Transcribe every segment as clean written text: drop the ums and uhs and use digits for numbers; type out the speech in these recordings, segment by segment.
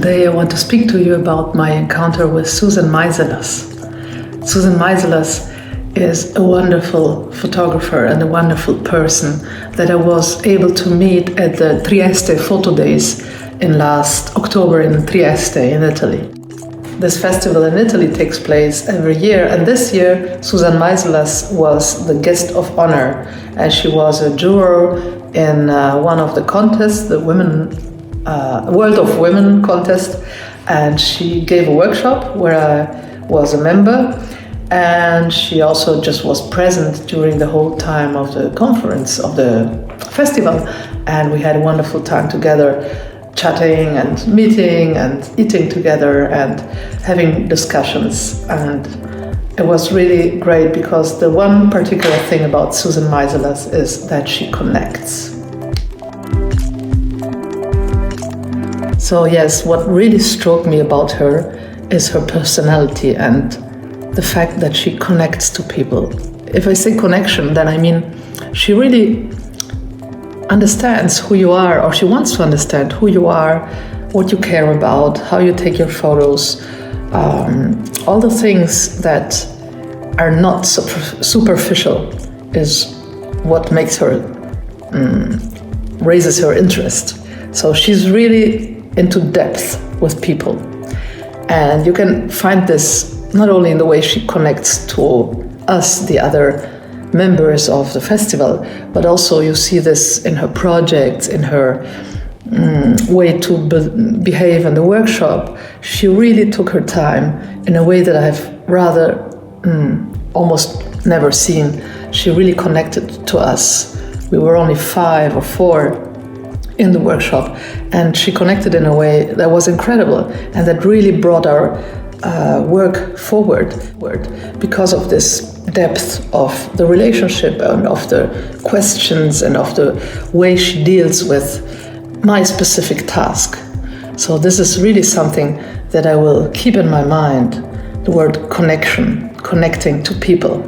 Today I want to speak to you about my encounter with Susan Meiselas. Susan Meiselas is a wonderful photographer and a wonderful person that I was able to meet at the Trieste Photo Days in last October in Trieste in Italy. This festival in Italy takes place every year, and this year Susan Meiselas was the guest of honor, and she was a juror in one of the contests, the World of Women contest, and she gave a workshop where I was a member, and she also just was present during the whole time of the conference, of the festival, and we had a wonderful time together, chatting and meeting and eating together and having discussions. And it was really great because the one particular thing about Susan Meiselas is that she connects. So yes, what really struck me about her is her personality and the fact that she connects to people. If I say connection, then I mean she really understands who you are, or she wants to understand who you are, what you care about, how you take your photos, all the things that are not superficial is what makes her, raises her interest. So she's really into depth with people. And you can find this not only in the way she connects to us, the other members of the festival, but also you see this in her projects, in her way to behave in the workshop. She really took her time in a way that I've rather almost never seen. She really connected to us. We were only 5 or 4 in the workshop, and she connected in a way that was incredible and that really brought our work forward because of this depth of the relationship and of the questions and of the way she deals with my specific task. So this is really something that I will keep in my mind, the word connection, connecting to people,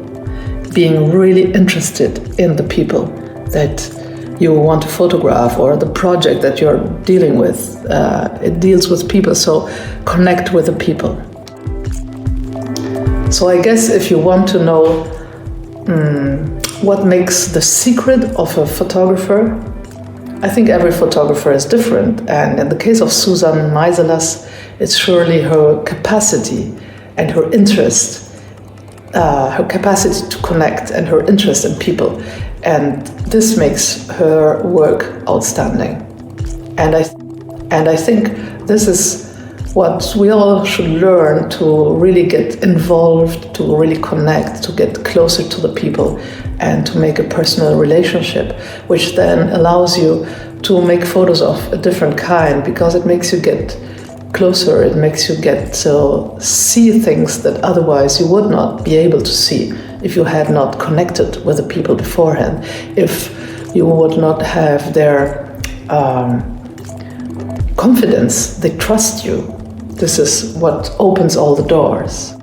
being really interested in the people that you want to photograph or the project that you're dealing with. It deals with people, so connect with the people. So I guess if you want to know what makes the secret of a photographer, I think every photographer is different. And in the case of Susan Meiselas, it's surely her capacity and her interest, her capacity to connect and her interest in people. And this makes her work outstanding. And I think this is what we all should learn to really get involved, to really connect, to get closer to the people and to make a personal relationship, which then allows you to make photos of a different kind because it makes you get closer, it makes you get to see things that otherwise you would not be able to see if you had not connected with the people beforehand, if you would not have their confidence, they trust you. This is what opens all the doors.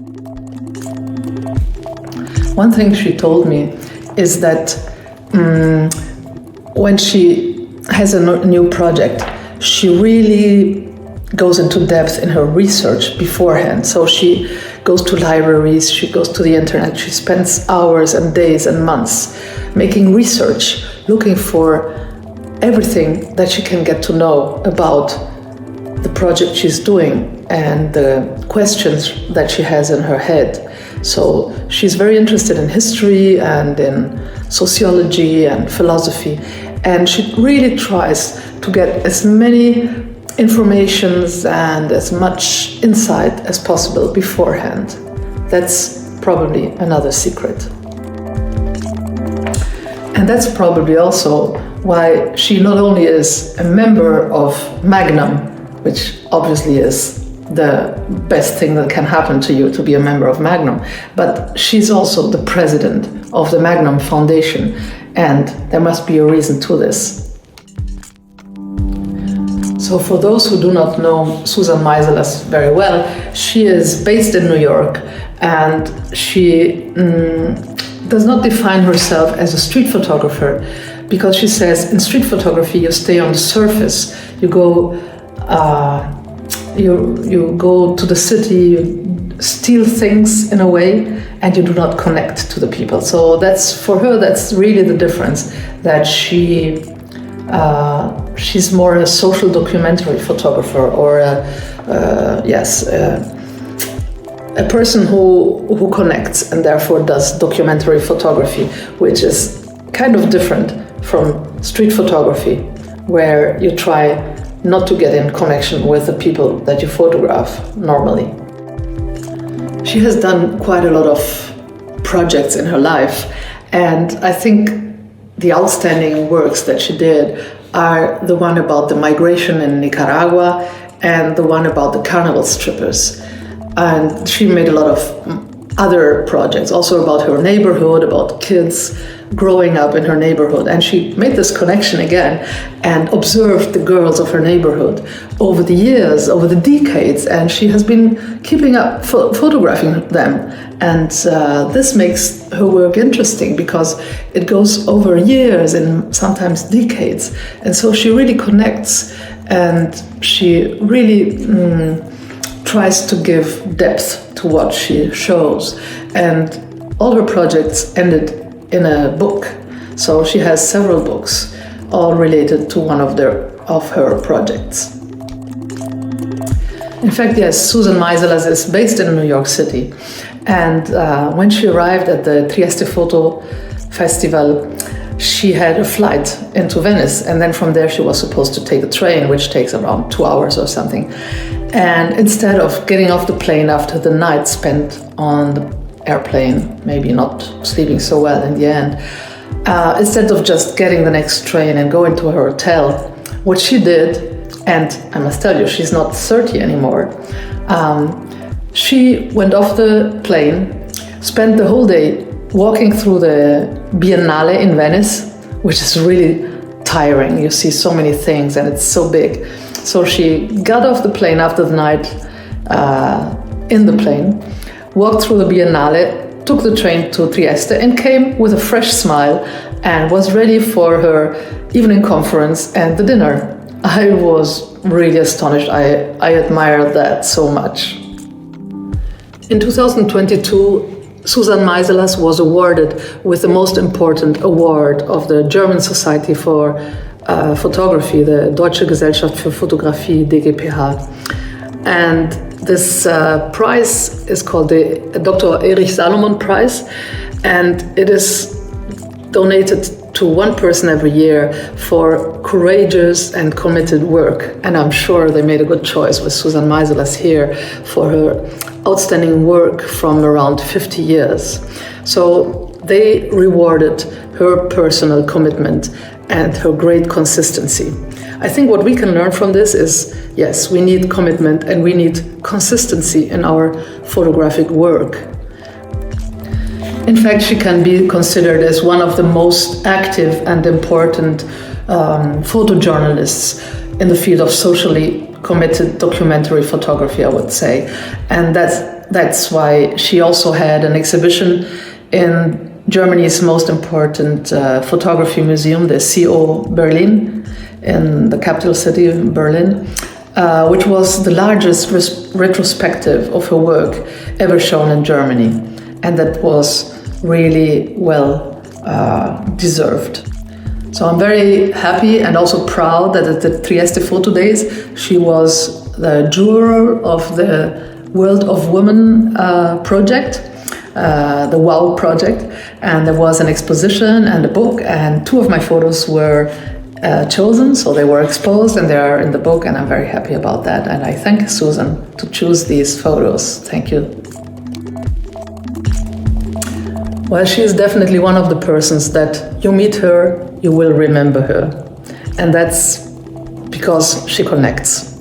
One thing she told me is that when she has a new project, she really goes into depth in her research beforehand. So she goes to libraries, she goes to the internet, she spends hours and days and months making research, looking for everything that she can get to know about the project she's doing and the questions that she has in her head. So she's very interested in history and in sociology and philosophy, and she really tries to get as many informations and as much insight as possible beforehand. That's probably another secret. And that's probably also why she not only is a member of Magnum, which obviously is the best thing that can happen to you, to be a member of Magnum, but she's also the president of the Magnum Foundation, and there must be a reason to this. So for those who do not know Susan Meiselas very well, she is based in New York, and she does not define herself as a street photographer, because she says in street photography you stay on the surface, you go you go to the city, you steal things in a way, and you do not connect to the people. So for her, that's really the difference, that she's more a social documentary photographer, or a person who connects and therefore does documentary photography, which is kind of different from street photography, where you try not to get in connection with the people that you photograph normally. She has done quite a lot of projects in her life, and I think the outstanding works that she did are the one about the migration in Nicaragua and the one about the carnival strippers. And she made a lot of other projects, also about her neighborhood, about kids growing up in her neighborhood. And she made this connection again and observed the girls of her neighborhood over the years, over the decades, and she has been keeping up photographing them. And this makes her work interesting because it goes over years and sometimes decades. And so she really connects, and she really tries to give depth to what she shows. And all her projects ended in a book. So she has several books, all related to one of her projects. In fact, yes, Susan Meiselas is based in New York City. And when she arrived at the Trieste Photo Festival, she had a flight into Venice, and then from there she was supposed to take a train, which takes around 2 hours or something. And instead of getting off the plane after the night spent on the airplane, maybe not sleeping so well in the end, instead of just getting the next train and going to her hotel, what she did, and I must tell you, she's not 30 anymore, she went off the plane, spent the whole day walking through the Biennale in Venice, which is really tiring. You see so many things and it's so big. So she got off the plane after the night in the plane, walked through the Biennale, took the train to Trieste, and came with a fresh smile and was ready for her evening conference and the dinner. I was really astonished. I admired that so much. In 2022, Susan Meiselas was awarded with the most important award of the German Society for Photography, the Deutsche Gesellschaft für Fotografie, DGPH. And this prize is called the Dr. Erich Salomon Prize, and it is donated to one person every year for courageous and committed work. And I'm sure they made a good choice with Susan Meiselas here for her outstanding work from around 50 years. So they rewarded her personal commitment and her great consistency. I think what we can learn from this is, yes, we need commitment and we need consistency in our photographic work. In fact, she can be considered as one of the most active and important photojournalists in the field of socially committed documentary photography, I would say. And that's why she also had an exhibition in Germany's most important photography museum, the CO Berlin, in the capital city of Berlin, which was the largest retrospective of her work ever shown in Germany. And that was really well deserved. So I'm very happy and also proud that at the Trieste Photo Days, she was the juror of the World of Women project, the WOW project. And there was an exposition and a book, and 2 of my photos were chosen, so they were exposed and they are in the book, and I'm very happy about that. And I thank Susan to choose these photos. Thank you. Well, she is definitely one of the persons that you meet her, you will remember her. And that's because she connects.